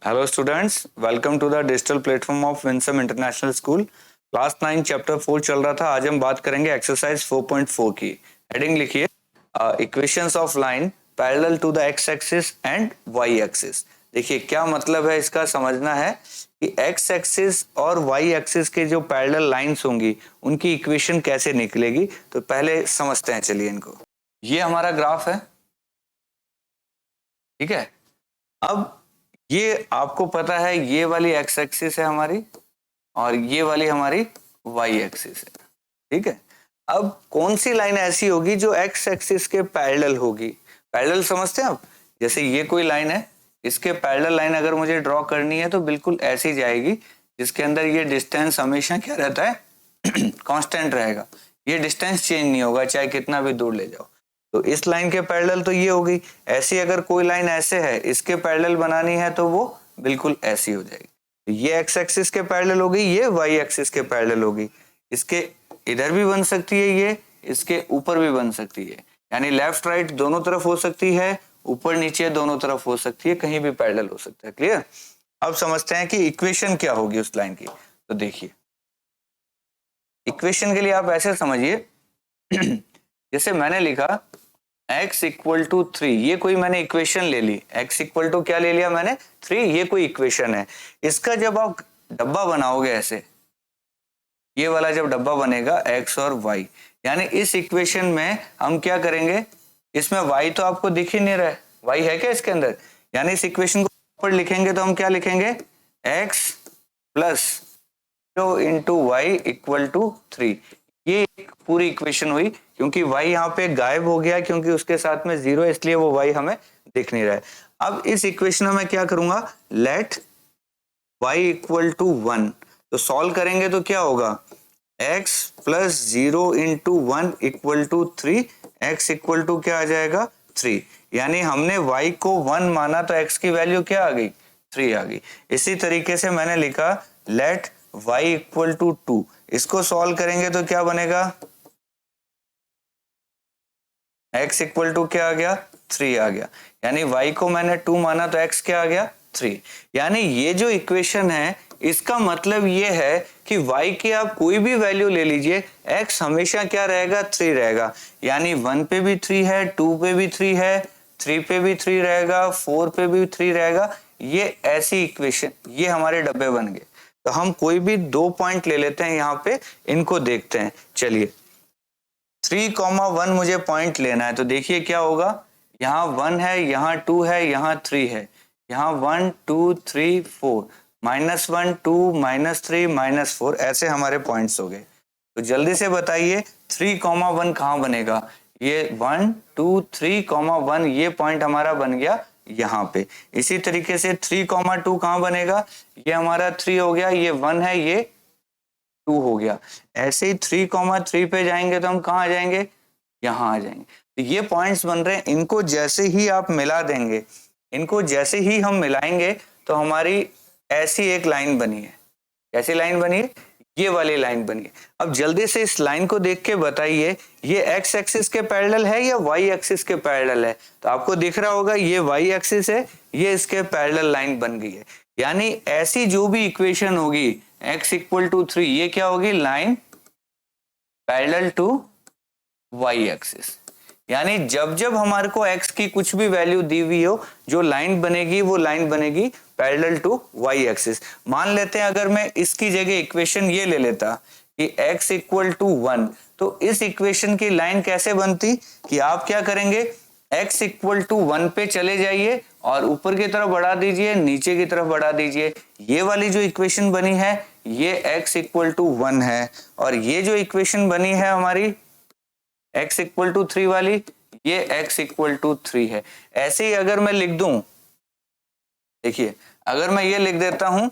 Hello students, welcome to the digital platform of Winsome International School. Class 9 chapter 4 चल रहा था। आज हम बात करेंगे एक्सरसाइज 4.4 की। हेडिंग लिखिए equations of line parallel to the X axis and Y axis. देखिए क्या मतलब है इसका, समझना है कि एक्स एक्सिस और वाई एक्सिस के जो पैरेलल लाइंस होंगी उनकी इक्वेशन कैसे निकलेगी। तो पहले समझते हैं, चलिए इनको। ये हमारा ग्राफ है, ठीक है। अब ये आपको पता है ये वाली एक्स एक्सिस है हमारी और ये वाली हमारी वाई एक्सिस है, ठीक है। अब कौन सी लाइन ऐसी होगी जो एक्स एक्सिस के पैरेलल होगी? पैरेलल समझते हैं आप? जैसे ये कोई लाइन है, इसके पैरेलल लाइन अगर मुझे ड्रॉ करनी है तो बिल्कुल ऐसी जाएगी जिसके अंदर ये डिस्टेंस हमेशा क्या रहता है कांस्टेंट रहेगा। ये डिस्टेंस चेंज नहीं होगा चाहे कितना भी दूर ले जाओ। तो इस लाइन के पैरेलल तो ये हो गई। ऐसी अगर कोई लाइन ऐसे है, इसके पैरेलल बनानी है तो वो बिल्कुल ऐसी हो जाएगी। ये एक्स एक्सिस के पैरेलल हो गई, ये वाई एक्सिस के पैरेलल होगी। इसके इधर भी बन सकती है, ये इसके ऊपर भी बन सकती है, यानी लेफ्ट राइट दोनों तरफ हो सकती है, ऊपर नीचे दोनों तरफ हो सकती है, कहीं भी पैरेलल हो सकता है। क्लियर? अब समझते हैं कि इक्वेशन क्या होगी उस लाइन की। तो देखिए इक्वेशन के लिए आप ऐसे समझिए जैसे मैंने लिखा x इक्वल टू 3, ये कोई मैंने इक्वेशन ले ली। x इक्वल टू क्या ले लिया मैंने? 3, ये कोई इक्वेशन है। इसका जब आप डब्बा बनाओगे ऐसे, ये वाला जब डब्बा बनेगा x और y, यानी इस इक्वेशन में हम क्या करेंगे, इसमें y तो आपको दिख ही नहीं रहा है, y है क्या इसके अंदर? यानी इस इक्वेशन को ऊपर लिखेंगे तो हम क्या लिखेंगे, x plus 0 into Y equal to 3। ये एक पूरी इक्वेशन हुई, क्योंकि y यहाँ पे गायब हो गया क्योंकि उसके साथ में 0 है, इसलिए वो y हमें दिख नहीं रहा है। अब इस इक्वेशन में मैं क्या करूंगा, लेट y इक्वल टू 1, तो सॉल्व करेंगे तो क्या होगा, x plus 0 into 1 equal to 3, x equal to क्या आ जाएगा 3। यानी हमने y को 1 माना तो x की वैल्यू क्या आ गई, 3 आ गई। इसी तरीके से मैंने लिखा लेट y इक्वल टू 2, इसको सॉल्व करेंगे तो क्या बनेगा, x इक्वल टू क्या आ गया, 3 आ गया। यानी y को मैंने 2 माना तो x क्या आ गया, 3। यानी ये जो इक्वेशन है इसका मतलब ये है कि y की आप कोई भी वैल्यू ले लीजिए, x हमेशा क्या रहेगा, 3 रहेगा। यानी 1 पे भी 3 है, 2 पे भी 3 है, 3 पे भी 3 रहेगा, 4 पे भी 3 रहेगा। ये ऐसी इक्वेशन, ये हमारे डब्बे बन गए। तो हम कोई भी 2 पॉइंट ले लेते हैं यहाँ पे, इनको देखते हैं। चलिए 3,1 मुझे पॉइंट लेना है, तो देखिए क्या होगा, यहाँ 1 है, यहाँ 2 है, यहाँ 3 है, यहाँ 1 2 3 4, -1 2 -3 -4, ऐसे हमारे पॉइंट्स हो गए। तो जल्दी से बताइए 3,1 कहाँ बनेगा, ये 1 2 3,1 ये पॉइंट हमारा बन गया यहाँ पे। इसी तरीके से 3,2 कहाँ बनेगा, ये हमारा 3 हो गया, ये 1 है, ये 2 हो गया। ऐसे ही 3,3 पे जाएंगे तो हम कहाँ आ जाएंगे, यहाँ आ जाएंगे। तो ये पॉइंट्स बन रहे हैं, इनको जैसे ही आप मिला देंगे, इनको जैसे ही हम मिलाएंगे तो हमारी ऐसी एक लाइन बनी है। कैसी लाइन बनी है, ये वाली लाइन बनी है। अब जल्दी से इस लाइन को देख के बताइए ये एक्स एक्सिस के पैरेलल है या वाई एक्सिस के पैरेलल है। तो आपको दिख रहा होगा ये वाई एक्सिस है, ये इसके पैरेलल लाइन बन गई है। यानी ऐसी जो भी इक्वेशन होगी x इक्वल टू 3, ये क्या होगी, line parallel to Y axis. यानी जब जब हमारे को x की कुछ भी वैल्यू दी हुई हो, जो लाइन बनेगी वो लाइन बनेगी पैरेलल टू वाई एक्सिस। मान लेते हैं अगर मैं इसकी जगह इक्वेशन ये ले लेता कि x इक्वल टू 1, तो इस इक्वेशन की लाइन कैसे बनती कि आप क्या करेंगे, x इक्वल टू 1 पे चले जाइए और ऊपर की तरफ बढ़ा दीजिए, नीचे की तरफ बढ़ा दीजिए। ये वाली जो इक्वेशन बनी है ये x इक्वल टू 1 है, और ये जो इक्वेशन बनी है हमारी x इक्वल टू 3 वाली, ये x इक्वल टू 3 है। ऐसे ही अगर मैं लिख दूं, देखिए अगर मैं ये लिख देता हूं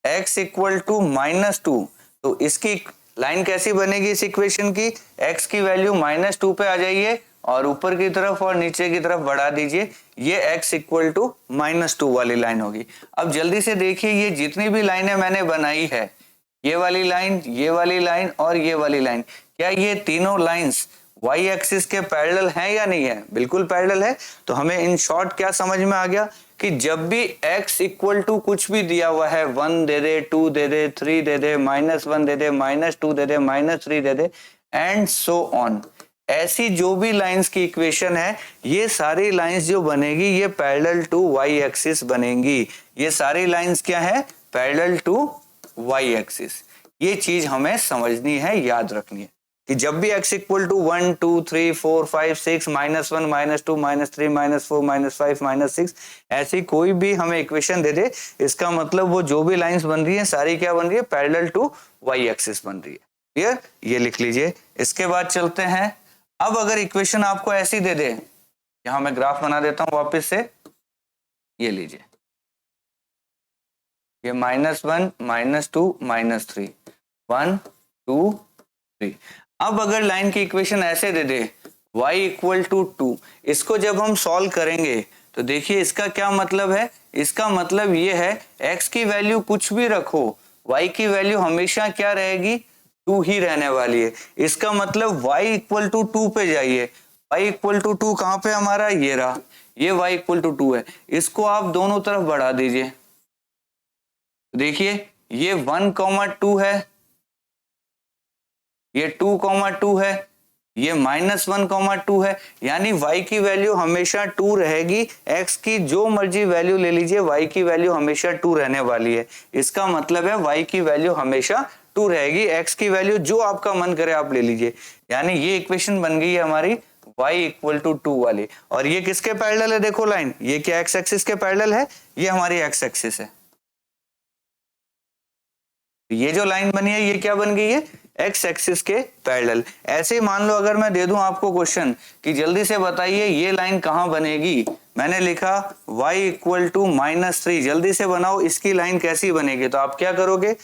x इक्वल टू -2, तो इसकी लाइन कैसी बनेगी इस इक्वेशन की, x की वैल्यू -2 पे आ जाइए और ऊपर की तरफ और नीचे की तरफ बढ़ा दीजिए, ये x इक्वल टू -2 वाली लाइन होगी। अब जल्दी से देखिए ये जितनी भी लाइनें मैंने बनाई है, ये वाली लाइन, ये वाली लाइन और ये वाली लाइन, क्या ये तीनों लाइंस y एक्सिस के पैरेलल हैं या नहीं है? बिल्कुल पैरेलल है। तो हमें इन शॉर्ट क्या समझ में आ गया कि जब भी x इक्वल टू कुछ भी दिया हुआ है, 1 दे दे, 2 दे दे, 3 दे दे, -1 दे दे, -2 दे दे, -3 दे दे एंड सो ऑन, ऐसी जो भी लाइंस की इक्वेशन है, ये सारी लाइंस जो बनेगी ये पैरेलल टू वाई एक्सिस बनेंगी। ये सारी लाइंस क्या है? Parallel to Y axis. ये चीज हमें समझनी है, याद रखनी है कि जब भी x इक्वल टू 1 2 3 4 5 6 -1 -2 -3 -4 -5 -6 ऐसी कोई भी हमें इक्वेशन दे दे, इसका मतलब वो जो भी लाइंस बन रही है सारी क्या बन रही है? पैरेलल टू वाई एक्सिस बन रही है। क्लियर? ये लिख लीजिए। इसके बाद चलते हैं, अब अगर इक्वेशन आपको ऐसी दे दे, यहां मैं ग्राफ बना देता हूं वापस से, ये लीजिए, ये -1 -2 -3 1 2 3। अब अगर लाइन की इक्वेशन ऐसे दे दे y इक्वल टू 2, इसको जब हम सॉल्व करेंगे तो देखिए इसका क्या मतलब है? इसका मतलब ये है x की वैल्यू कुछ भी रखो, y की वैल्यू हमेशा क्या रहेगी? 2 ही रहने वाली है। इसका मतलब y इक्वल टू 2 पे जाइए, y इक्वल टू 2 कहां पे हमारा? ये रहा, ये y इक्वल टू 2 है। इसको आप दोनों तरफ बढ़ा दीजिए, देखिए ये 1,2 है, ये 2,2 है, ये -1,2 है, यानी y की वैल्यू हमेशा 2 रहेगी। x की जो मर्जी वैल्यू ले लीजिए, y की वैल्यू हमेशा 2 रहने वाली है। इसका मतलब है y की वैल्यू हमेशा 2 रहेगी, x की वैल्यू जो आपका मन करे आप ले लीजिए। यानी ये इक्वेशन बन गई है हमारी y इक्वल टू 2 वाली। और ये किसके पैरेलल है? देखो लाइन, ये क्या x एक्सिस के पैरेलल है? ये हमारी x एक्सिस है। ये जो लाइन बनी है ये क्या बन गई है? एक्स एक्सिस के पैरेलल। ऐसे मान लो अगर मैं दे दूं आपको क्वेश्चन कि जल्दी से बताइए ये लाइन कहां बनेगी, मैंने लिखा y इक्वल टू -3, जल्दी से बनाओ इसकी लाइन कैसी बनेगी? तो आप क्या करोगे?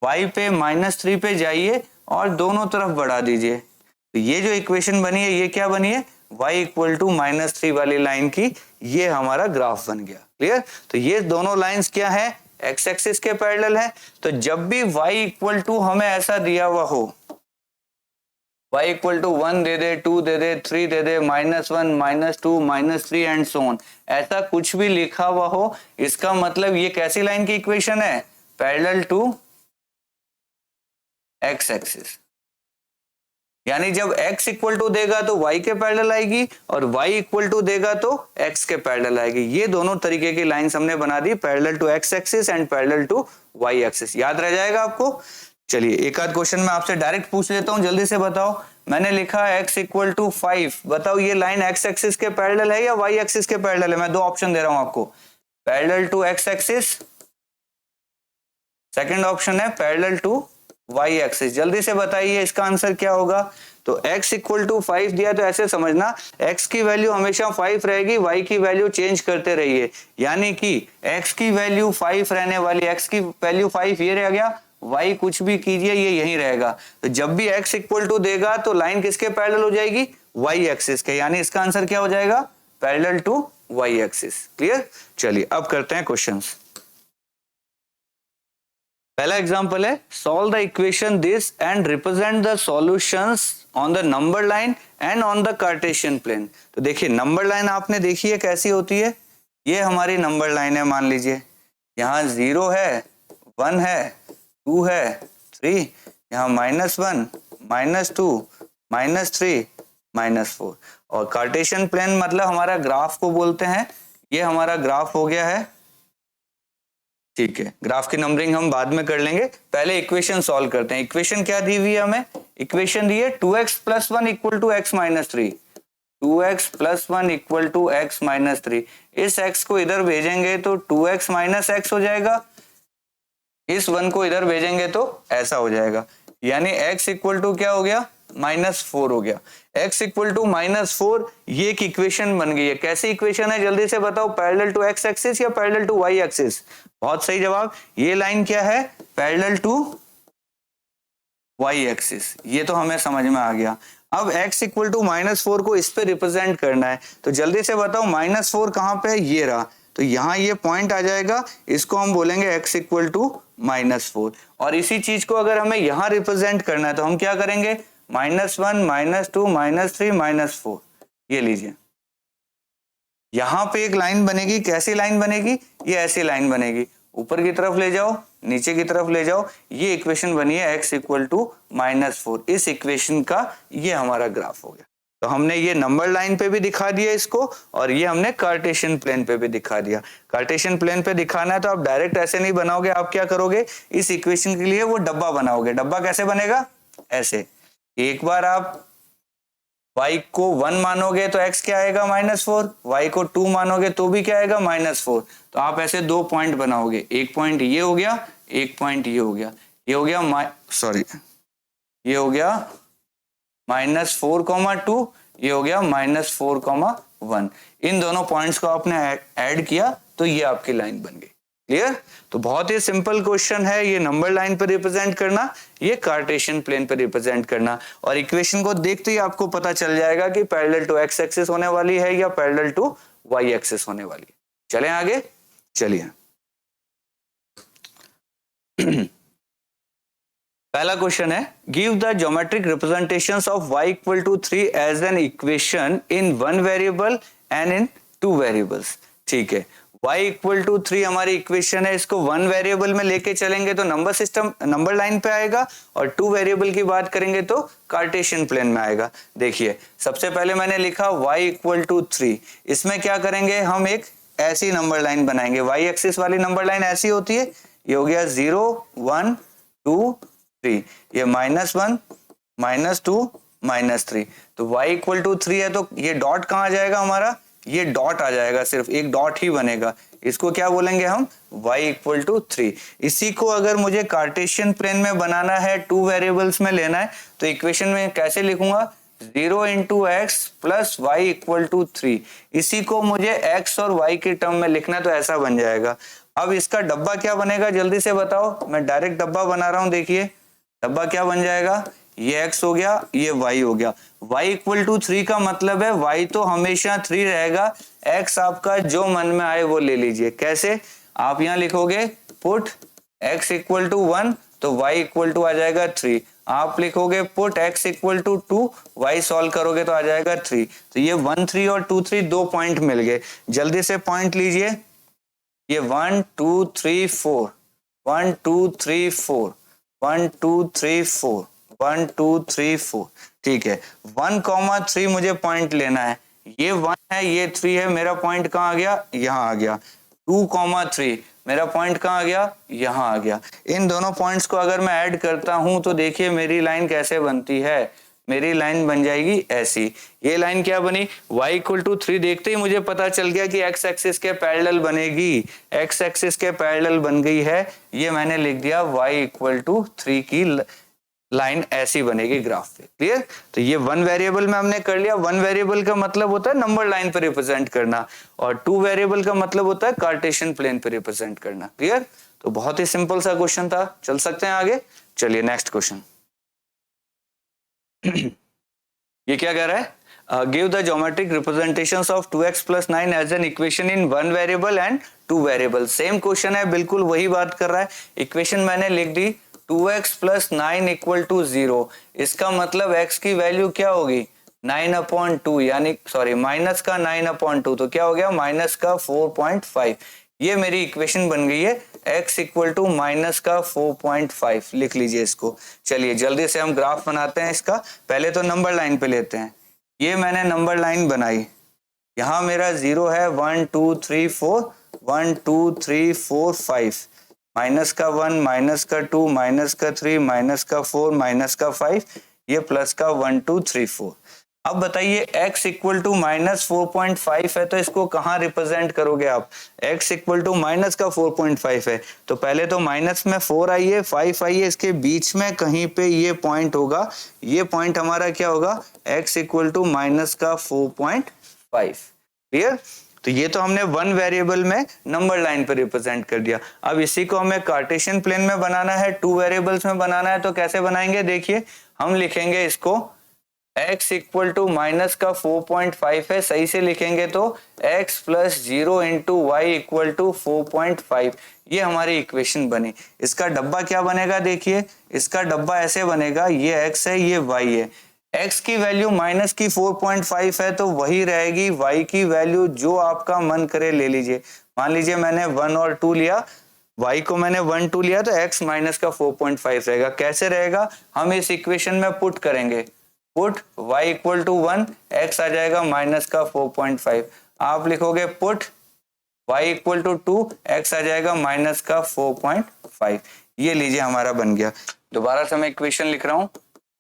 y पे -3 पे जाइए और दोनों तरफ बढ़ा दीजिए। तो ये जो इक्वेशन बनी है ये क्या बनी है? y इक्वल टू -3 वाली लाइन की ये हमारा ग्राफ बन गया। क्लियर? तो ये दोनों लाइंस क्या है? एक्स एक्सिस के पैरेलल है। तो जब भी y इक्वल टू हमें ऐसा दिया हुआ हो, y इक्वल टू 1 दे दे, 2 दे दे, 3 दे दे, -1 -2 -3 एंड सो ऑन, ऐसा कुछ भी लिखा हुआ हो, इसका मतलब ये कैसी लाइन की इक्वेशन है? Parallel to x axis. यानी जब x इक्वल टू देगा तो y के पैरेलल आएगी और y इक्वल टू देगा तो x के पैरेलल आएगी। ये दोनों तरीके की लाइंस हमने बना दी, parallel to x axis and parallel to y axis. याद रह जाएगा आपको? चलिए एक आध क्वेश्चन मैं आपसे डायरेक्ट पूछ लेता हूं, जल्दी से बताओ। मैंने लिखा x इक्वल टू 5, बताओ ये लाइन x एक्सिस के पैरेलल है या y एक्सिस के पैरेलल है? मैं दो ऑप्शन दे रहा हूं आपको, parallel to x axis, second option है पैरेलल टू y एक्सिस। जल्दी से बताइए इसका आंसर क्या होगा? तो x इक्वल टू 5 दिया तो ऐसे समझना x की वैल्यू हमेशा 5 रहेगी, y की वैल्यू चेंज करते रहिए। यानी कि x की वैल्यू 5 रहने वाली, x की वैल्यू 5 ये रह गया, y कुछ भी कीजिए ये यही रहेगा। तो जब भी x इक्वल टू देगा तो लाइन किसके पैरेलल हो जाएगी? y एक्सिस के। यानी इसका आंसर क्या हो जाएगा? Parallel to y axis. Clear? चलिए अब करते हैं क्वेश्चंस। पहला एग्जांपल है, solve the equation this and represent the solutions on the number line and on the cartesian plane. तो देखिए नंबर लाइन आपने देखी है कैसी होती है, ये हमारी नंबर लाइन है। मान लीजिए यहाँ 0 है, 1 है, 2 है, 3, यहाँ -1 -2 -3 -4। और कार्टेशियन प्लेन मतलब हमारा ग्राफ को बोलते हैं। ये हमारा ग्राफ हो गया है, ठीक है। ग्राफ की नंबरिंग हम बाद में कर लेंगे, पहले इक्वेशन सॉल्व करते हैं। इक्वेशन क्या दी हुई है हमें? इक्वेशन दी है 2x + 1 equal to x - 3, 2x + 1 equal to x - 3। इस x को इधर भेजेंगे तो 2x - x हो जाएगा, इस 1 को इधर भेजेंगे तो ऐसा हो जाएगा। यानी x इक्वल टू क्या हो गया? -4 हो गया। x इक्वल टू -4 ये एक इक्वेशन बन गई है। कैसी इक्वेशन है जल्दी से बताओ? पैरेलल टू x एक्सिस या पैरेलल टू y एक्सिस? बहुत सही जवाब। ये लाइन क्या है? Parallel to y axis. ये तो हमें समझ में आ गया। अब x इक्वल टू -4 को इस पे रिप्रेजेंट करना है, तो जल्दी से बताओ -4 कहां पे है? ये रहा, तो यहाँ ये पॉइंट आ जाएगा, इसको हम बोलेंगे x इक्वल टू -4। और इसी चीज को अगर हमें यहाँ रिप्रेजेंट करना है तो हम क्या करेंगे? -1 -2 -3 -4। ये लीजिए, यहाँ पे एक लाइन बनेगी, कैसी लाइन बनेगी, ये ऐसी लाइन बनेगी, ऊपर की तरफ ले जाओ, नीचे की तरफ ले जाओ, ये इक्वेशन बनी है x इक्वल टू -4। इस इक्वेशन का ये हमारा ग्राफ हो गया। तो हमने ये नंबर लाइन पे भी दिखा दिया इसको, और ये हमने कार्टेशियन प्लेन पे भी दिखा दिया। कार्टेशियन प्लेन पे दिखाना है तो आप डायरेक्ट ऐसे नहीं बनाओगे, आप क्या करोगे, इस इक्वेशन के लिए वो डब्बा बनाओगे। डब्बा कैसे बनेगा, ऐसे, एक बार आप y को 1 मानोगे तो x क्या आएगा -4, y को 2 मानोगे तो भी क्या आएगा -4। तो आप ऐसे दो पॉइंट बनाओगे, एक पॉइंट ये हो गया, एक पॉइंट ये हो गया, ये हो गया ये हो गया -4,2, ये हो गया -4,1। इन दोनों पॉइंट्स को आपने ऐड किया तो ये आपकी लाइन बन गई। क्लियर। तो बहुत ही सिंपल क्वेश्चन है ये, नंबर लाइन पर रिप्रेजेंट करना, ये कार्टेशियन प्लेन पर रिप्रेजेंट करना, और इक्वेशन को देखते ही आपको पता चल जाएगा कि पैरेलल टू एक्स एक्सिस होने वाली है या पैरेलल टू वाई एक्सिस होने वाली है। चलें आगे, चलिए पहला क्वेश्चन है, give the geometric representations of y equal to 3 as an equation in 1 variable and in 2 variables. ठीक है, y इक्वल टू 3 हमारी इक्वेशन है, इसको 1 वेरिएबल में लेके चलेंगे तो नंबर सिस्टम नंबर लाइन पे आएगा, और 2 वेरिएबल की बात करेंगे तो कार्टेशियन प्लेन में आएगा। देखिए सबसे पहले मैंने लिखा y इक्वल टू 3, इसमें क्या करेंगे, हम एक ऐसी नंबर लाइन बनाएंगे, y एक्सिस वाली नंबर लाइन ऐसी होती है, ये हो गया 0 1 2 3, ये -1 -2 -3, तो y इक्वल टू 3 है तो ये डॉट कहाँ आ जाएगा हमारा, ये डॉट आ जाएगा, सिर्फ एक डॉट ही बनेगा, इसको क्या बोलेंगे हम, y इक्वल टू 3। इसी को अगर मुझे कार्टेशियन प्लेन में बनाना है, 2 वेरिएबल्स में लेना है, तो इक्वेशन में कैसे लिखूंगा, 0 into x plus y equal to 3। इसी को मुझे x और y के टर्म में लिखना है तो ऐसा बन जाएगा। अब इसका डब्बा क्या बनेगा, जल्दी से बताओ, मैं डायरेक्ट डब्बा बना रहा हूं, देखिए डब्बा क्या बन जाएगा, ये x हो गया, ये y हो गया। y इक्वल टू 3 का मतलब है y तो हमेशा 3 रहेगा, x आपका जो मन में आए वो ले लीजिए। कैसे, आप यहाँ लिखोगे पुट x इक्वल टू 1 तो y इक्वल टू आ जाएगा 3, आप लिखोगे put x equal to 2, y सॉल्व करोगे तो आ जाएगा 3। तो ये 1 3 और 2 3 दो पॉइंट मिल गए, जल्दी से पॉइंट लीजिए, ये 1 2 3 4 1 2 3 4 1 2 3 4 1 2 3 4। ठीक है, 1,3 मुझे पॉइंट लेना है, ये 1 है ये 3 है, मेरा पॉइंट कहाँ आ गया, यहाँ आ गया। 2,3 मेरा पॉइंट कहाँ आ गया, यहाँ आ गया। इन दोनों पॉइंट्स को अगर मैं ऐड करता हूं तो देखिए मेरी लाइन कैसे बनती है, मेरी लाइन बन जाएगी ऐसी। ये लाइन क्या बनी, y इक्वल टू 3, देखते ही मुझे पता चल गया कि x एक्सिस के पैरेलल बनेगी, x एक्सिस के पैरेलल बन गई है, ये मैंने लिख दिया y इक्वल टू 3 की लाइन ऐसी बनेगी ग्राफ पे। क्लियर। तो ये 1 वेरिएबल में हमने कर लिया। 1 वेरिएबल का मतलब होता है नंबर लाइन पे रिप्रेजेंट करना, और 2 वेरिएबल का मतलब होता है कार्टेशियन प्लेन पे रिप्रेजेंट करना। क्लियर। तो बहुत ही सिंपल सा क्वेश्चन था, चल सकते हैं आगे। चलिए नेक्स्ट क्वेश्चन। ये क्या कह रहा है, give the geometric representations of 2x plus 9 as an equation in 1 variable and 2 variable. Same question है, बिल्कुल वही बात कर रहा है। इक्वेशन मैंने लिख दी 2x प्लस 9 इक्वल टू 0, इसका मतलब x की वैल्यू क्या होगी 9/2, यानी सॉरी माइनस का 9/2, तो क्या हो गया माइनस का 4.5। ये मेरी इक्वेशन बन गई है, x इक्वल टू माइनस का 4.5, लिख लीजिए इसको। चलिए जल्दी से हम ग्राफ बनाते हैं इसका, पहले तो नंबर लाइन पे लेते हैं। ये मैंने नंबर लाइन बनाई, यहाँ मेरा 0 है, 1 2 3 4 1 2 3 4 5, माइनस का 1 माइनस का 2 माइनस का 3 माइनस का 4 माइनस का 5, ये प्लस का 1 2 3 4। अब बताइए x इक्वल टू माइनस 4.5 है, तो इसको कहाँ रिप्रेजेंट करोगे आप, x इक्वल टू माइनस का 4.5 है, तो पहले तो माइनस में 4 आइए 5 आइए, इसके बीच में कहीं पे ये पॉइंट होगा, ये पॉइंट हमारा क्या होगा, x इक्वल टू माइनस का 4.5। क्लियर। तो ये तो हमने 1 वेरिएबल में नंबर लाइन पर रिप्रेजेंट कर दिया। अब इसी को हमें कार्टेशियन प्लेन में बनाना है, 2 वेरिएबल्स में बनाना है, तो कैसे बनाएंगे, देखिए हम लिखेंगे इसको x इक्वल टू माइनस का 4.5 है, सही से लिखेंगे तो x plus 0 into Y equal to 4.5, ये हमारी इक्वेशन बनी। इसका डब्बा क्या बनेगा, देखिए इसका डब्बा ऐसे बनेगा, ये x है ये y है, x की वैल्यू माइनस की 4.5 है तो वही रहेगी, y की वैल्यू जो आपका मन करे ले लीजिए। मान लीजिए मैंने 1 और 2 लिया, y को मैंने 1 2 लिया तो x माइनस का 4.5 रहेगा। कैसे रहेगा, हम इस इक्वेशन में पुट करेंगे, put y equal to 1, x आ जाएगा माइनस का 4.5। आप लिखोगे put y equal to 2, x आ जाएगा माइनस का 4.5। ये लीजिए हमारा बन गया। दोबारा से मैं इक्वेशन लिख रहा हूँ,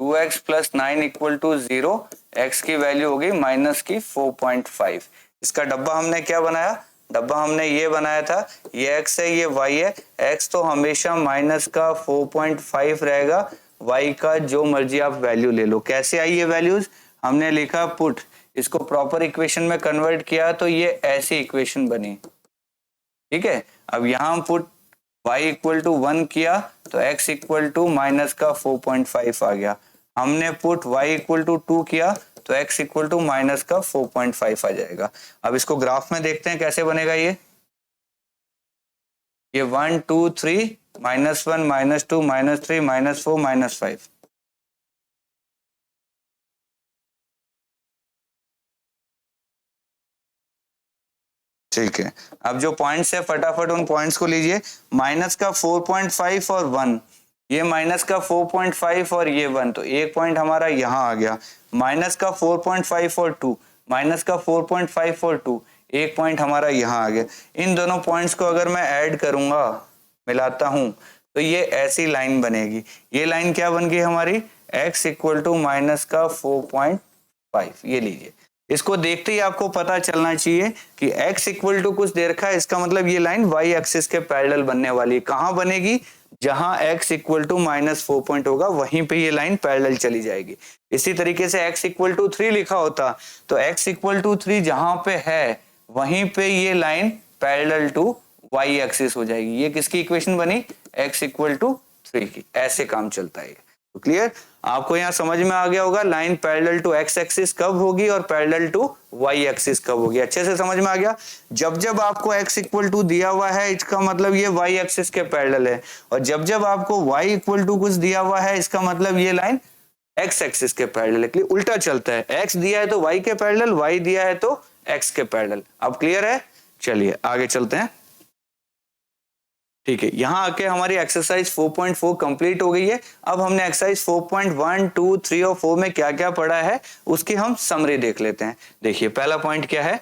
2x plus 9 equal to 0, x की वैल्यू होगी माइनस की 4.5। इसका डब्बा हमने क्या बनाया, डब्बा हमने ये बनाया था, ये x है ये y है, x तो हमेशा माइनस का 4.5 रहेगा, y का जो मर्जी आप वैल्यू ले लो। कैसे आई ये वैल्यूज, हमने लिखा पुट, इसको प्रॉपर इक्वेशन में कन्वर्ट किया तो ये ऐसी इक्वेशन बनी। ठीक है, अब यहां हम पुट y इक्वल टू 1 किया तो x इक्वल टू माइनस का 4.5 आ गया। हमने पुट y इक्वल टू 2 किया तो x इक्वल टू माइनस का 4.5 आ जाएगा। अब इसको ग्राफ में देखते हैं कैसे बनेगा ये 1 2 3 -1 -2 -3 -4 -5। ठीक है, अब जो पॉइंट्स है फटाफट उन पॉइंट्स को लीजिए। माइनस का 4.5 और 1, ये माइनस का 4.5 और ये 1, तो एक पॉइंट हमारा यहाँ आ गया। माइनस का 4.5 और 2, माइनस का 4.5 और 2, एक पॉइंट हमारा यहाँ आ गया। इन दोनों पॉइंट्स को अगर मैं ऐड करूंगा, मिलाता हूं, तो ये ऐसी लाइन बनेगी। ये लाइन क्या बन गई हमारी, x इक्वल टू माइनस का 4.5। ये लीजिए, इसको देखते ही आपको पता चलना चाहिए कि x इक्वल टू कुछ दे रखा है, इसका मतलब ये लाइन y एक्सिस के पैरेलल बनने वाली है। कहां बनेगी, जहां x equal to minus 4 point होगा वहीं पे ये लाइन पैरेलल चली जाएगी। इसी तरीके से x इक्वल टू 3 लिखा होता तो x इक्वल टू 3 जहां पे है वहीं पे ये line parallel to y axis हो जाएगी। ये किसकी इक्वेशन बनी, x इक्वल टू 3 की। ऐसे काम चलता है। तो क्लियर, आपको यहाँ समझ में आ गया होगा line parallel to x axis कब होगी और पैरेलल टू y एक्सिस कब होगी। अच्छे से समझ में आ गया। जब जब आपको x इक्वल टू दिया हुआ है इसका मतलब ये y एक्सिस के पैरेलल है, और जब जब आपको y इक्वल टू कुछ दिया हुआ है इसका मतलब ये लाइन x एक्सिस के पैरेलल है। उल्टा चलता है, x दिया है तो y के पैरेलल, y दिया है तो x के पैरेलल। अब क्लियर है, चलिए आगे चलते हैं। ठीक है, यहां आके हमारी एक्सरसाइज 4.4 कंप्लीट हो गई है। अब हमने एक्सरसाइज 4.1 2 3 और 4 में क्या क्या पढ़ा है उसकी हम समरी देख लेते हैं। देखिए पहला पॉइंट क्या है,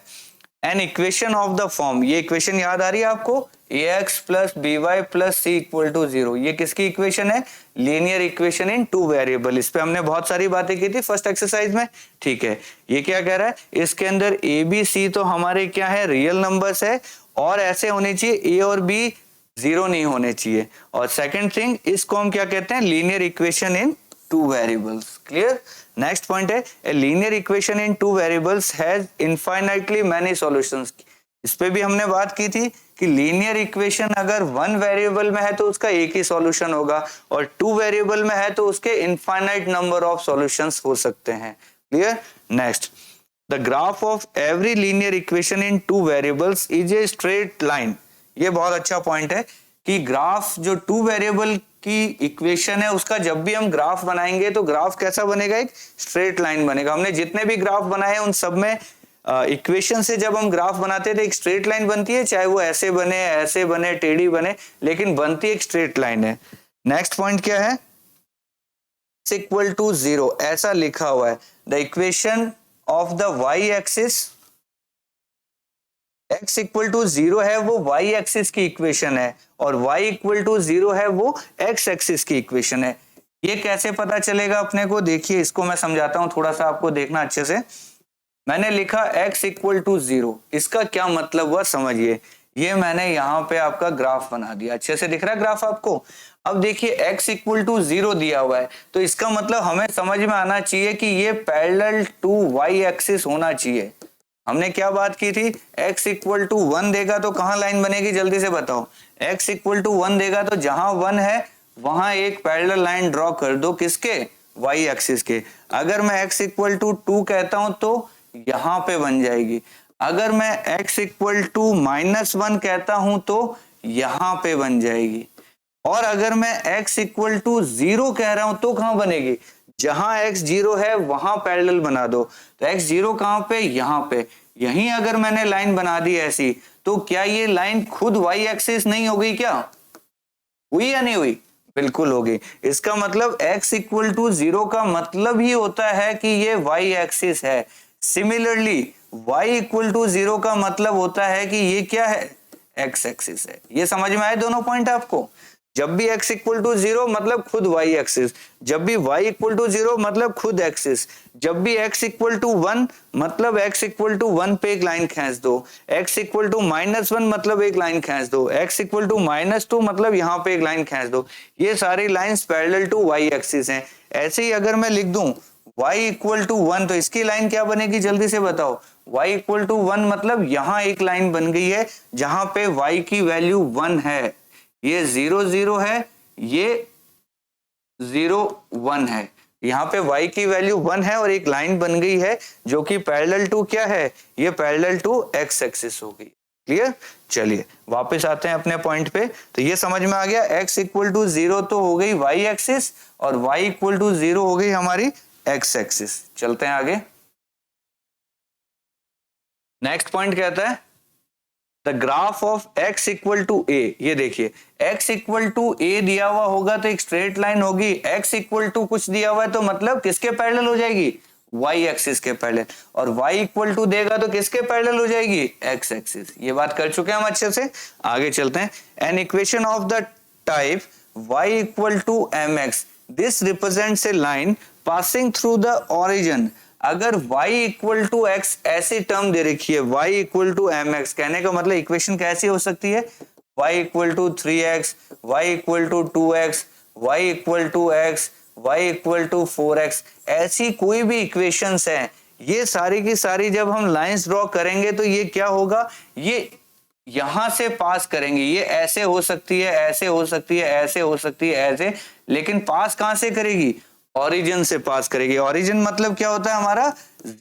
an equation of the form, ये इक्वेशन याद आ रही है आपको, ax plus by plus c equal to 0। ये किसकी इक्वेशन है, linear equation in two variable. इस पे हमने बहुत सारी बातें की थी फर्स्ट एक्सरसाइज में। ठीक है, ये क्या कह रहा है, इसके अंदर a b c तो हमारे क्या है, रियल नंबर्स है, और ऐसे होने चाहिए a और b 0 नहीं होने चाहिए। और सेकंड थिंग, इसको हम क्या कहते हैं, linear equation in two variables. Clear. Next point है, a linear equation in two variables has infinitely many solutions. इस पे भी हमने बात की थी कि लीनियर इक्वेशन अगर वन वेरिएबल में है तो उसका एक ही सॉल्यूशन होगा, और टू वेरिएबल में है तो उसके इनफाइनाइट नंबर ऑफ सॉल्यूशंस हो सकते हैं। Clear. Next, the graph of every linear equation in two variables is a straight line. ये बहुत अच्छा पॉइंट है कि ग्राफ जो टू वेरिएबल की इक्वेशन है उसका जब भी हम ग्राफ बनाएंगे तो ग्राफ कैसा बनेगा, एक स्ट्रेट लाइन बनेगा। हमने जितने भी ग्राफ बनाए हैं उन सब में इक्वेशन से जब हम ग्राफ बनाते हैं तो एक स्ट्रेट लाइन बनती है, चाहे वो ऐसे बने टेढ़ी बने, लेकिन बनती एक स्ट्रेट लाइन है। नेक्स्ट पॉइंट क्या है, इक्वल टू 0 ऐसा लिखा हुआ है। The equation of the y axis, x equal to 0 है वो y एक्सिस की इक्वेशन है, और y इक्वल टू 0 है वो x एक्सिस की इक्वेशन है। ये कैसे पता चलेगा अपने को, देखिए इसको मैं समझाता हूं, थोड़ा सा आपको देखना अच्छे से। मैंने लिखा x इक्वल टू 0, इसका क्या मतलब हुआ समझिए। ये मैंने यहाँ पे आपका ग्राफ बना दिया, अच्छे से दिख रहा है ग्राफ आपको। अब देखिए x इक्वल टू 0 दिया हुआ है तो इसका मतलब हमें समझ में आना चाहिए कि ये पैरेलल टू y एक्सिस होना चाहिए। हमने क्या बात की थी, x इक्वल टू 1 देगा तो कहां लाइन बनेगी, जल्दी से बताओ। x इक्वल टू 1 देगा तो जहां 1 है वहां एक पैरेलल लाइन ड्रॉ कर दो, किसके, y एक्सिस के। अगर मैं x इक्वल टू 2 कहता हूं तो यहां पे बन जाएगी। अगर मैं x इक्वल टू -1 कहता हूं तो यहां पे बन जाएगी। और अगर मैं x इक्वल टू 0 कह रहा हूं तो कहां बनेगी, जहां x 0 है वहां पैरेलल बना दो। तो x 0 कहां पे, यहां पे। यहीं अगर मैंने लाइन बना दी ऐसी, तो क्या ये लाइन खुद y एक्सिस नहीं हो गई क्या? हुई या नहीं हुई? बिल्कुल हो गई। इसका मतलब x इक्वल टू 0 का मतलब ही होता है कि ये y एक्सिस है। सिमिलरली y इक्वल टू 0 का मतलब होता है कि ये क्या है, x एक्सिस है। ये समझ में आए दोनों पॉइंट आपको? जब भी x इक्वल टू 0 मतलब खुद y एक्सिस, जब भी y इक्वल टू 0 मतलब खुद एक्सिस, जब भी x इक्वल टू 1 मतलब x इक्वल टू 1 पे एक लाइन खींच दो, x इक्वल टू -1 मतलब एक लाइन खींच दो, x इक्वल टू -2 मतलब यहाँ पे एक लाइन खींच दो। ये सारी lines parallel to y axis हैं। ऐसे ही अगर मैं लिख दूं y इक्वल टू 1, तो इसकी लाइन क्या बनेगी जल्दी से बताओ? y इक्वल टू 1 मतलब यहाँ एक लाइन बन गई है जहां पे y की वैल्यू 1 है, ये 0 0 है, ये 0 1 है। यहाँ पे y की वैल्यू 1 है और एक लाइन बन गई है जो कि पैरेलल टू क्या है, ये पैरेलल टू x एक्सिस हो गई। क्लियर? चलिए वापस आते हैं अपने पॉइंट पे। तो ये समझ में आ गया, x इक्वल टू 0 तो हो गई y एक्सिस और y इक्वल टू 0 हो गई हमारी x एक्सिस। चलते हैं आगे। नेक्स्ट पॉइंट कहता है the graph of x equal to a। ये देखिए x इक्वल टू a दिया हुआ होगा तो एक स्ट्रेट लाइन होगी, x इक्वल टू कुछ दिया हुआ है तो मतलब किसके पैरेलल हो जाएगी, y एक्सिस के पैरेलल, और y इक्वल टू देगा तो किसके पैरेलल हो जाएगी, x एक्सिस। ये बात कर चुके हैं हम अच्छे से। आगे चलते हैं। An equation of the type y equal to mx, this represents a line passing through the origin. अगर y इक्वल टू एक्स ऐसी टर्म दे रखी है, y equal to m x, कहने का मतलब इक्वेशन कैसी हो सकती है, y equal to 3x, y equal to 2x, y equal to x, y equal to 4x, ऐसी कोई भी इक्वेशंस हैं, ये सारी की सारी जब हम लाइंस ड्रॉ करेंगे तो ये क्या होगा, ये यहां से पास करेंगे। ये ऐसे हो सकती है, ऐसे हो सकती है, ऐसे हो सकती है, ऐसे, लेकिन पास कहां से करेगी, ओरिजिन से पास करेगी। ओरिजिन मतलब क्या होता है हमारा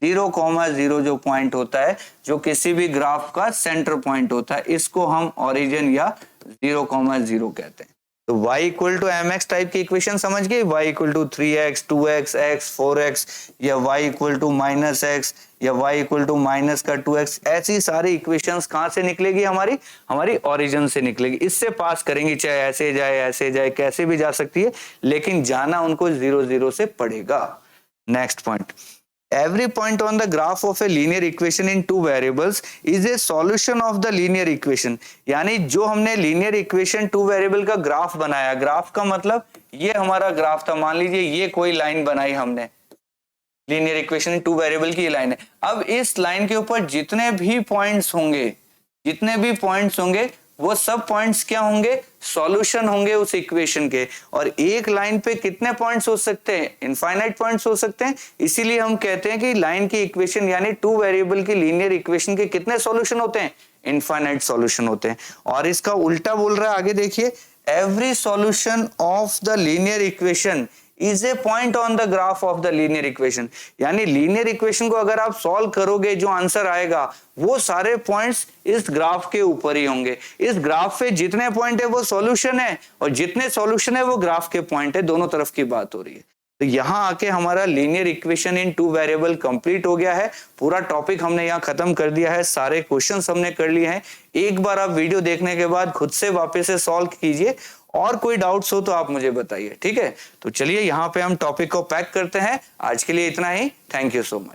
0,0 जो पॉइंट होता है, जो किसी भी ग्राफ का सेंटर पॉइंट होता है, इसको हम ओरिजिन या 0,0 कहते हैं। तो y equal to m x type की इक्वेशन समझ गए, y equal to 3x, 2x, x, 4x, या y इक्वल टू -x, या y इक्वल टू माइनस का 2x, ऐसी सारी इक्वेशंस कहां से निकलेगी, हमारी ओरिजिन से निकलेगी। इससे पास करेंगे, चाहे ऐसे जाए, कैसे भी जा सकती है, लेकिन जाना उनको 0 0 से पड़ेगा। Next point, every point on the graph of a linear equation in two variables is a solution of the linear equation। यानी जो हमने लीनियर इक्वेशन टू वेरिएबल का ग्राफ बनाया, ग्राफ का मतलब ये हमारा ग्राफ था, मान लीजिए ये कोई लाइन बनाई हमने, लीनियर इक्वेशन टू वेरिएबल की लाइन है। अब इस लाइन के ऊपर जितने भी पॉइंट्स होंगे वो सब पॉइंट्स क्या होंगे, सॉल्यूशन होंगे उस इक्वेशन के। और एक लाइन पे कितने पॉइंट्स हो सकते हैं, इनफाइनाइट पॉइंट्स हो सकते हैं। इसीलिए हम कहते हैं कि लाइन की इक्वेशन यानी टू वेरिएबल की लीनियर इक्वेशन के कितने सॉल्यूशन होते हैं, इनफाइनाइट सॉल्यूशन होते हैं। और इसका उल्टा बोल रहा है, आगे देखिए, every solution of the linear equation is a point on the graph of the linear equation. यानी लीनियर इक्वेशन को अगर आप सॉल्व करोगे, जो आंसर आएगा वो सारे पॉइंट्स इस ग्राफ के ऊपर ही होंगे। इस ग्राफ पे जितने पॉइंट है वो सॉल्यूशन है, और जितने सॉल्यूशन है वो ग्राफ के पॉइंट है, दोनों तरफ की बात हो रही है। तो यहां आके हमारा linear equation in two variable complete हो गया है। पूरा टॉपिक हमने यहाँ खत्म कर दिया है, सारे क्वेश्चंस हमने कर लिए हैं। एक बार आप वीडियो देखने के बाद खुद से वापस से सॉल्व कीजिए, और कोई डाउट्स हो तो आप मुझे बताइए, ठीक है। तो चलिए यहाँ पे हम टॉपिक को पैक करते हैं। आज के लिए इतना ही। Thank you so much.